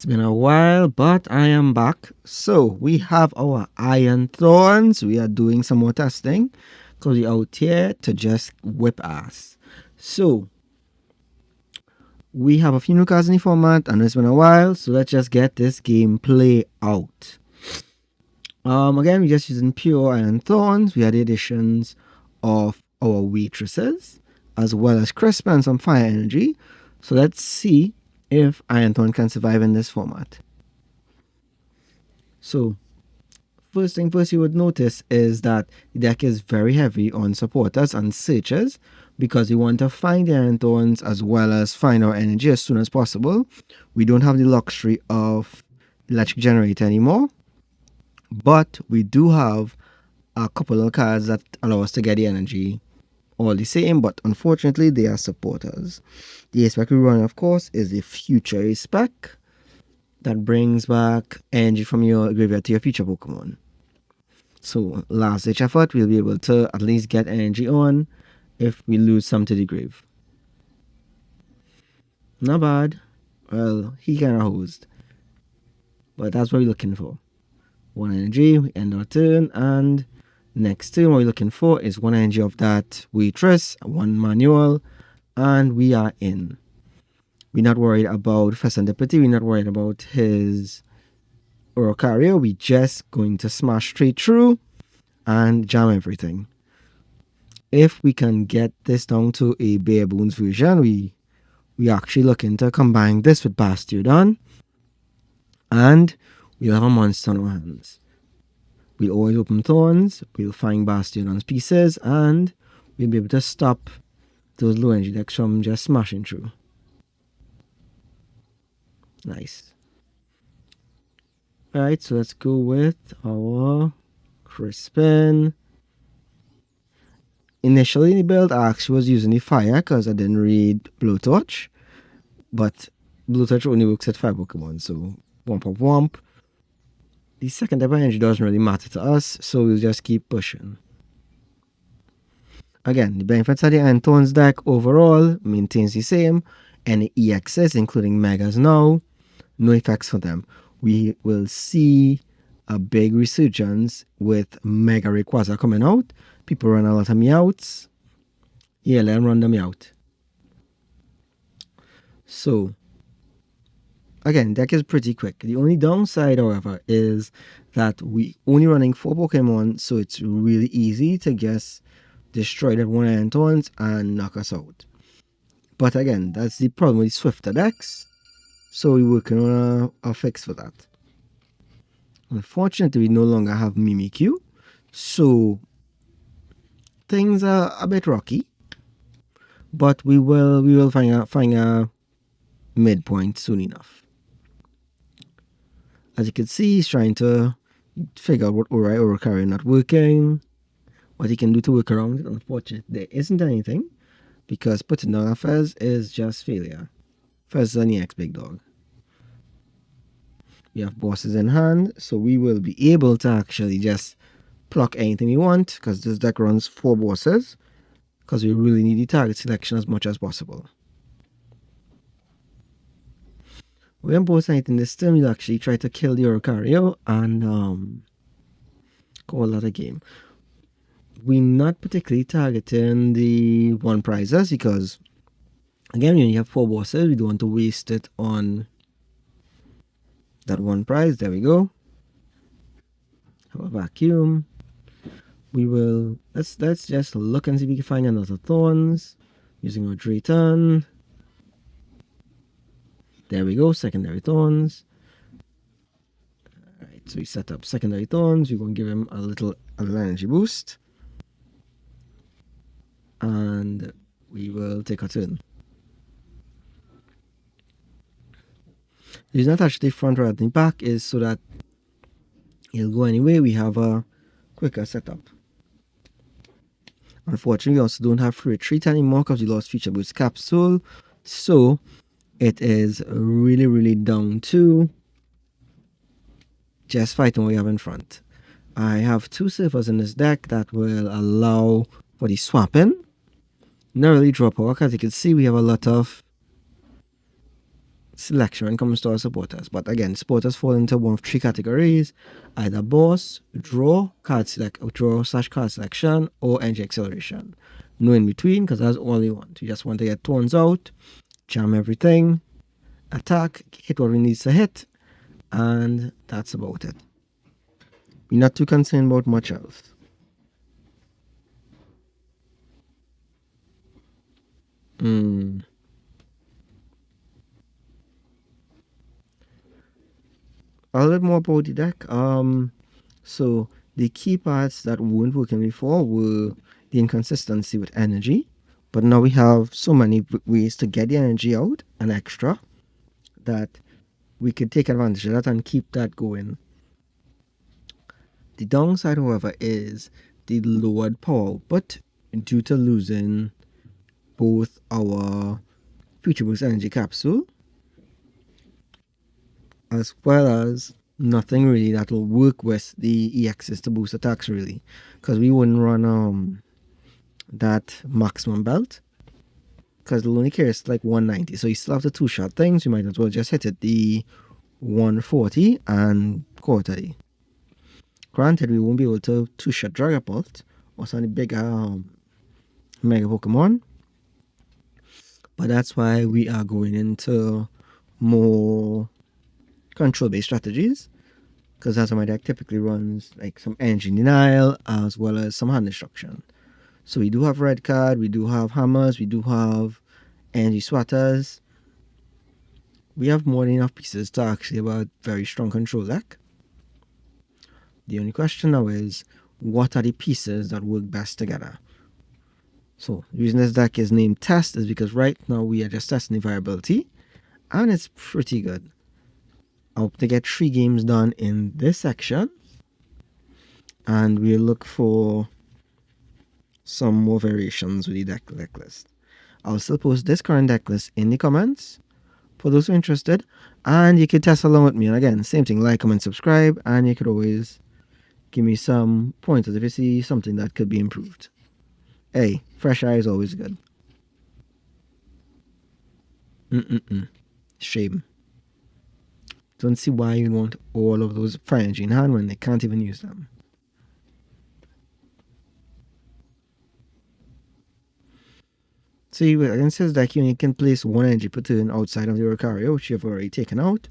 been a while, but I am back. So we have our Iron Thorns. We are doing some more testing because we're out here to just whip ass. So we have a few new cards in the format, and it's been a while. So let's just get this gameplay out. Again, we're just using pure Iron Thorns. We had the additions of our waitresses, as well as Crispin and some fire energy. So let's see if IronThorn can survive in this format. So first thing first you would notice is that the deck is very heavy on supporters and searchers because we want to find the IronThorns as well as find our energy as soon as possible. We don't have the luxury of electric generator anymore, but we do have a couple of cards that allow us to get the energy all the same, but unfortunately they are supporters. The spec we run, of course, is the future spec that brings back energy from your graveyard to your future Pokemon. So last ditch effort, we'll be able to at least get energy on if we lose some to the grave. Not bad. Well, he kind of hosed, but that's what we're looking for. One energy, we end our turn, and next turn what we're looking for is one energy of that waitress, one manual, and we are in. We're not worried about Serendipity, we're not worried about his Orocario, we're just going to smash straight through and jam everything. If we can get this down to a bare bones version, we actually looking to combine this with Bastiodon, and we'll have a monster on our hands. We'll always open Thorns, we'll find Bastiodon's pieces, and we'll be able to stop those low energy decks from just smashing through. Nice. Alright, so let's go with our Crispin. Initially in the build, I actually was using the fire because I didn't read Blowtorch, but Blowtorch only works at 5 Pokemon, so womp womp womp. The second type of energy doesn't really matter to us, so we'll just keep pushing. Again, the benefits of the Iron Thorns deck overall maintains the same. Any EXs, including Megas now, no effects for them. We will see a big resurgence with Mega Rayquaza coming out. People run a lot of Meowths. Yeah, let them run the Meowth. So again, deck is pretty quick. The only downside, however, is that we only running 4 Pokemon, so it's really easy to just destroy that one Iron Thorns and knock us out. But again, that's the problem with swifter decks, so we're working on a fix for that. Unfortunately, we no longer have Mimikyu, so things are a bit rocky. But we will find a midpoint soon enough. As you can see, he's trying to figure out what Orocario not working, what he can do to work around it. Unfortunately, there isn't anything, because putting down a Fez is just failure. Fez is an EX big dog. We have bosses in hand, so we will be able to actually just pluck anything we want, because this deck runs 4 bosses, because we really need the target selection as much as possible. When boss anything this turn, we'll actually try to kill the Orocario and call that a game. We're not particularly targeting the 1 prizes because, again, when you have 4 bosses, we don't want to waste it on that 1 prize. There we go. Have a vacuum. We will, let's just look and see if we can find another Thorns using our Drayton. There we go, secondary Thorns. Alright, so we set up secondary Thorns. We're going to give him a little energy boost. And we will take our turn. The reason I attach the front rather than the back is so that he'll go anyway. We have a quicker setup. Unfortunately, we also don't have free retreat anymore because we lost Future Boost Capsule. So it is really down to just fighting what we have in front. I have 2 Surfers in this deck that will allow for the swapping. Not really draw power, because you can see we have a lot of selection when it comes to our supporters. But again, supporters fall into one of three categories: either boss, draw, card select, draw / card selection, or energy acceleration. No in between, because that's all you want. You just want to get Thorns out, jam everything, attack, hit what we need to hit, and that's about it. We're not too concerned about much else. A little bit more about the deck. So the key parts that weren't working before were the inconsistency with energy, but now we have so many ways to get the energy out and extra that we could take advantage of that and keep that going. The downside, however, is the lowered power output due to losing both our Future Boost Energy Capsule as well as nothing really that will work with the EXs to boost attacks really, because we wouldn't run that maximum belt because it'll only carry us like 190, so you still have the 2-shot things. You might as well just hit it the 140 and quarterly. Granted, we won't be able to 2-shot Dragapult or some of the bigger Mega Pokemon, but that's why we are going into more control-based strategies, because that's how my deck typically runs, like some energy denial as well as some hand destruction. So we do have red card, we do have hammers, we do have energy swatters. We have more than enough pieces to actually have a very strong control deck. The only question now is, what are the pieces that work best together? So the reason this deck is named Test is because right now we are just testing the viability, and it's pretty good. I hope to get 3 games done in this section, and we'll look for some more variations with the deck list. I'll still post this current deck list in the comments for those who are interested, and you can test along with me. And again, same thing, like, comment, subscribe, and you could always give me some pointers if you see something that could be improved. Hey, fresh eye is always good. Shame. Don't see why you want all of those fire energy in hand when they can't even use them. See, against his deck, you can place 1 energy per turn outside of the Oricario, which you've already taken out.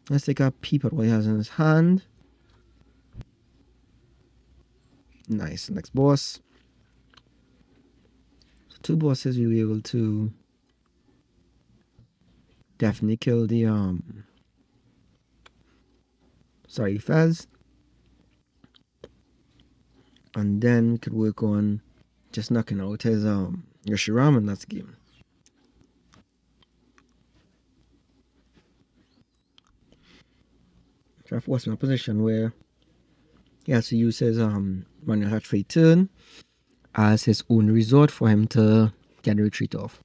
Let's take a peep at what he has in his hand. Nice. Next boss. So 2 bosses you'll be able to definitely kill the Fez. And then we could work on just knocking out his Yoshiram in that game. So I've forced him in a position where he has to use his manual attack for a turn as his own resort for him to get the retreat off.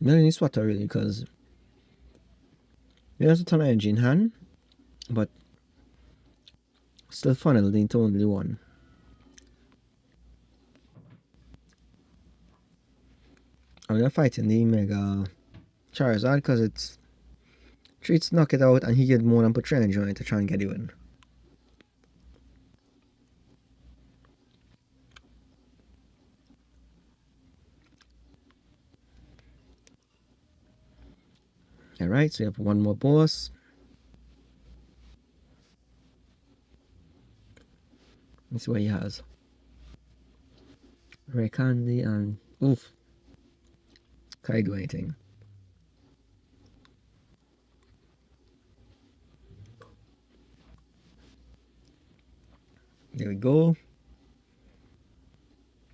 Not any swatter really, because he has a ton of energy in hand, but still funneled into only 1. I'm gonna fight in the Mega Charizard because it's treats knock it out and he get more than put 3 energy on it to try and get you in. Alright, so you have 1 more boss. Let's see what he has. Ray Candy and oof. Can I do anything? There we go.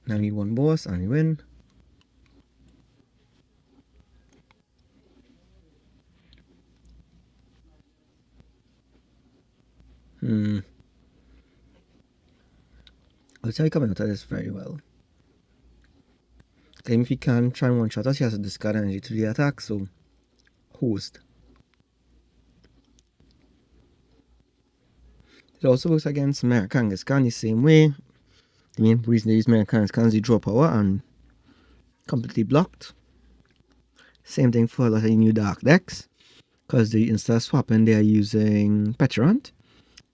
Now we need 1 boss and we win. I'll tell you coming out of this very well. Even if he can try and one-shot us, he has to discard energy to the attack, so host. It also works against Kangaskhan the same way. The main reason they use Kangaskhan is they draw power and completely blocked. Same thing for a lot of new dark decks, because instead of swapping, they are using Petrant,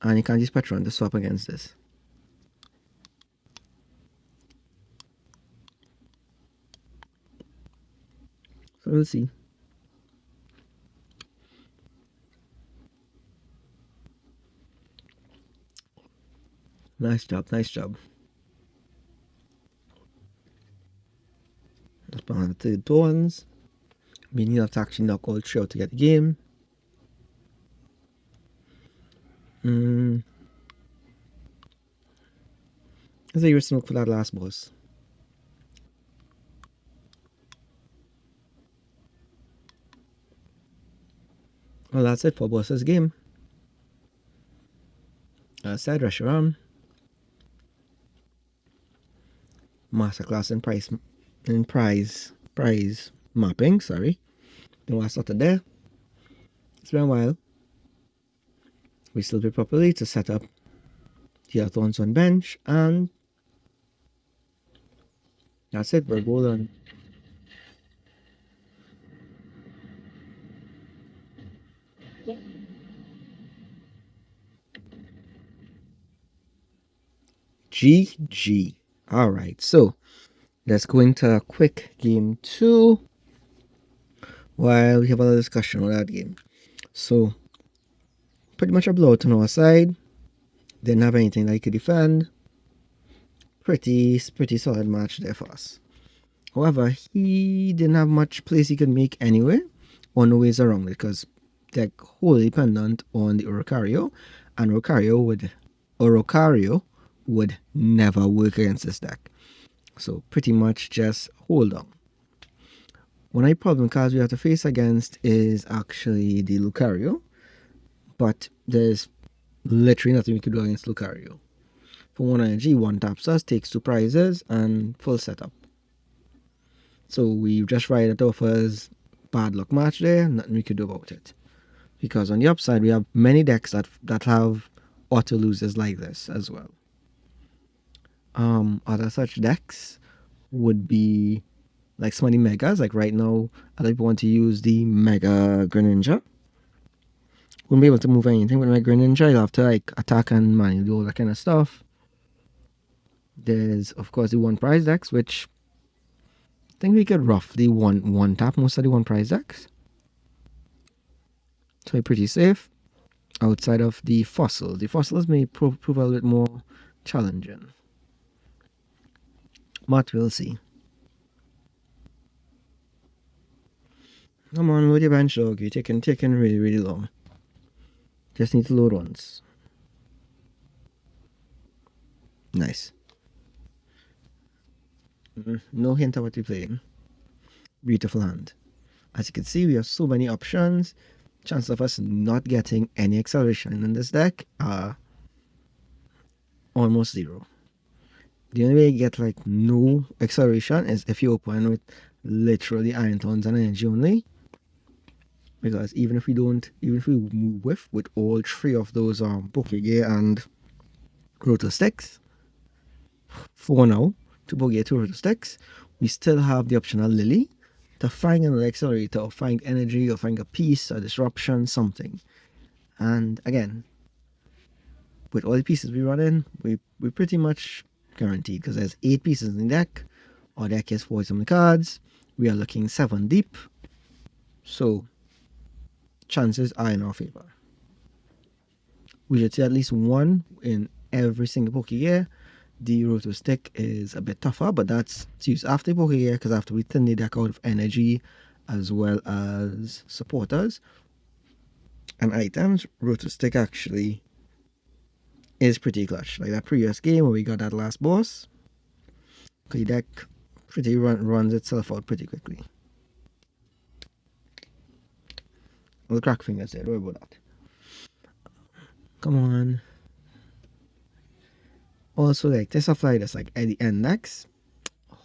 and you can't use Petrant to swap against this. So we'll see. Nice job, nice job. Let's put on the third Thorns. We need to actually knock all three out to get the game. Let's say you're smoke for that last boss. Well, that's it for boss's game. Side rush around. Masterclass in prize mapping, sorry. Don't want to start it there. It's been a while. We still do it properly to set up the Iron Thorns on bench, and that's it, we're golden. GG. Alright, so let's go into a quick game 2 while we have a discussion on that game. So, pretty much a blowout on our side. Didn't have anything that he could defend. Pretty solid match there for us. However, he didn't have much place he could make anyway, or no ways around it, because they're wholly dependent on the Oricario, and Oricario would never work against this deck. So pretty much just hold on. One of the problem cards we have to face against is actually the Lucario, but there's literally nothing we could do against Lucario. For 1 energy, 1 taps us, takes 2 prizes, and full setup. So we just ride it off as bad luck match there, nothing we could do about it. Because on the upside, we have many decks that have auto losers like this as well. Other such decks would be like some of the megas. Like right now, other people want to use the Mega Greninja. Wouldn't be able to move anything with my Greninja. You'll have to like attack and manually do all that kind of stuff. There's of course the 1 prize decks, which I think we could roughly one tap most of the 1 prize decks. So pretty safe. Outside of the fossils. The fossils may prove a little bit more challenging. But we'll see. Come on, load your bench dog. You're taking really long. Just need to load once. Nice. No hint of what you're playing. Beautiful hand. As you can see, we have so many options. Chance of us not getting any acceleration in this deck are almost 0. The only way you get like no acceleration is if you open with literally Iron Thorns and energy only. Because even if we move with all 3 of those Pokégear and Roto-Sticks, for now, to Pokégear 2 Roto-Sticks, we still have the option of Lillie to find another accelerator or find energy or find a piece, a disruption, something. And again, with all the pieces we run in, we pretty much guaranteed, because there's 8 pieces in the deck. Our deck is 40 some cards. We are looking 7 deep. So chances are in our favor. We should see at least 1 in every single Pokégear. The Roto-Stick is a bit tougher, but that's to use after Pokégear, because after we thin the deck out of energy as well as supporters and items, Roto-Stick actually is pretty clutch. Like that previous game where we got that last boss, the deck pretty runs itself out pretty quickly. I'll crack fingers there, don't worry about that. Come on. Also, like this stuff like this, like at the end next,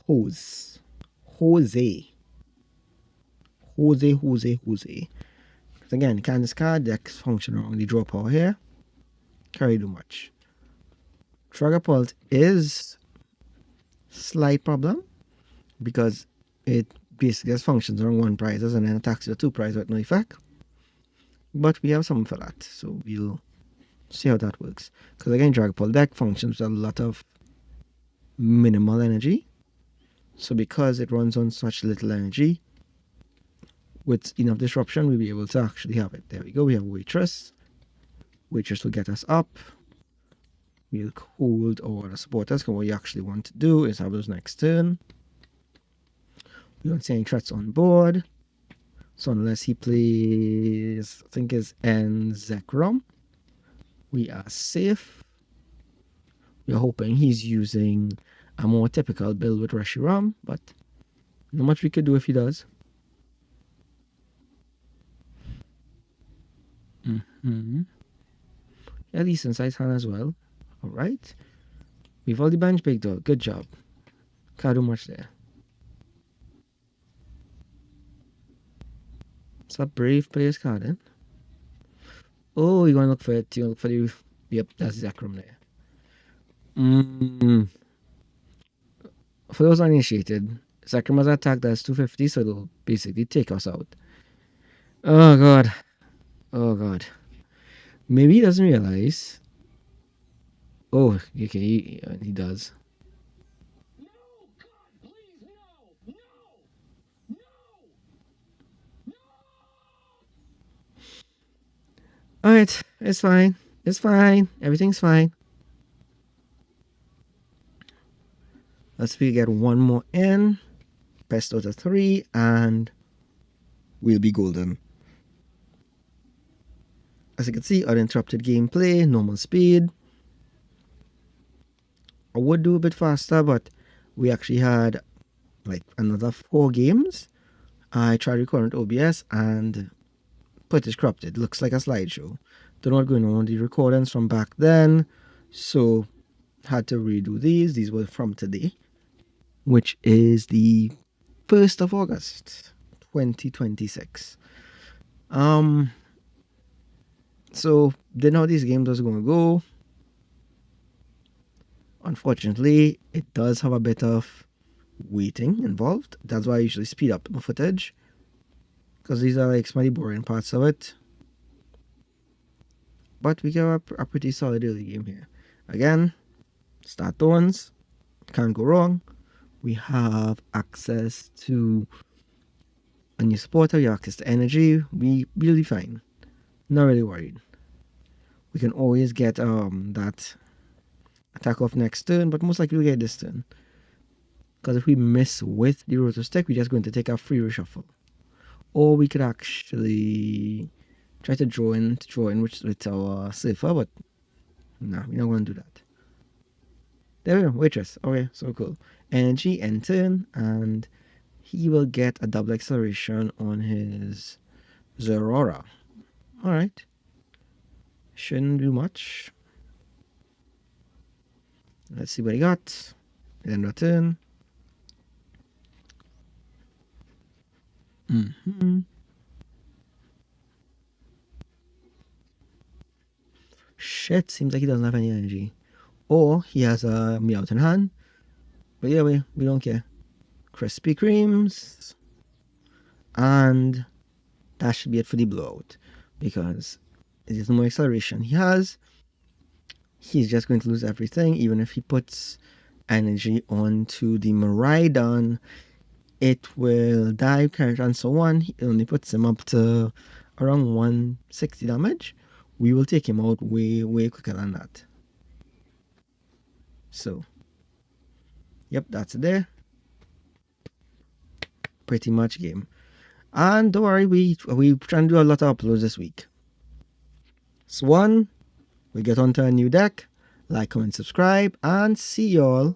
Jose. Because again, you can't discard decks function around the draw power here. Can't really do much. Dragapult is slight problem because it basically has functions on 1 prizes and then attacks your 2 prizes with no effect. But we have something for that, so we'll see how that works. Because again, Dragapult deck functions with a lot of minimal energy. So because it runs on such little energy, with enough disruption, we'll be able to actually have it. There we go, we have Waitress. Waitress will get us up. We'll hold our supporters, because what you actually want to do is have those next turn. We don't see any threats on board. So unless he plays, I think it's Zekrom, we are safe. We're hoping he's using a more typical build with Reshiram, but not much we could do if he does. Yeah, decent size hand as well. Alright. We've all the bench big dog. Good job. Can't do much there. It's a brave player's card then. Oh, you're gonna look for it. You're gonna look for the. Yep, that's Zekrom there. For those uninitiated, Zekrom has an attack that's 250, so it'll basically take us out. Oh god. Oh god. Maybe he doesn't realize. Oh, okay, he does. No, God, please, no, no, no, no. Alright, it's fine. It's fine. Everything's fine. Let's get one more in. Best out of 3, and we'll be golden. As you can see, uninterrupted gameplay, normal speed. I would do a bit faster, but we actually had like another 4 games. I tried recording OBS and footage corrupted. Looks like a slideshow. Don't know what's going on with the recordings from back then, so had to redo these. These were from today, which is the 1st of August 2026. So didn't know how these games was going to go. Unfortunately, it does have a bit of waiting involved. That's why I usually speed up the footage, because these are like some of the boring parts of it. But we got a pretty solid early game here. Again, Star Thorns, can't go wrong. We have access to a new supporter, we have access to energy. We'll be fine. Not really worried. We can always get that attack off next turn, but most likely we'll get this turn. Because if we miss with the Roto-Stick, we're just going to take a free reshuffle. Or we could actually try to draw in with our Surfer, but nah, we're not going to do that. There we go, Waitress. Okay, so cool. Energy, end turn, and he will get a double acceleration on his Zeraora. Alright. Shouldn't do much. Let's see what he got. Then return. Shit, seems like he doesn't have any energy. Or he has a Meowth in hand. But yeah, we don't care. Crispy Creams. And that should be it for the blowout. Because there's no more acceleration he has. He's just going to lose everything. Even if he puts energy onto the Miraidon, it will die, character, and so on. It only puts him up to around 160 damage. We will take him out way, way quicker than that. So, yep, that's it there. Pretty much game. And don't worry, we trying to do a lot of uploads this week. So we get onto a new deck. Like, comment, subscribe, and see y'all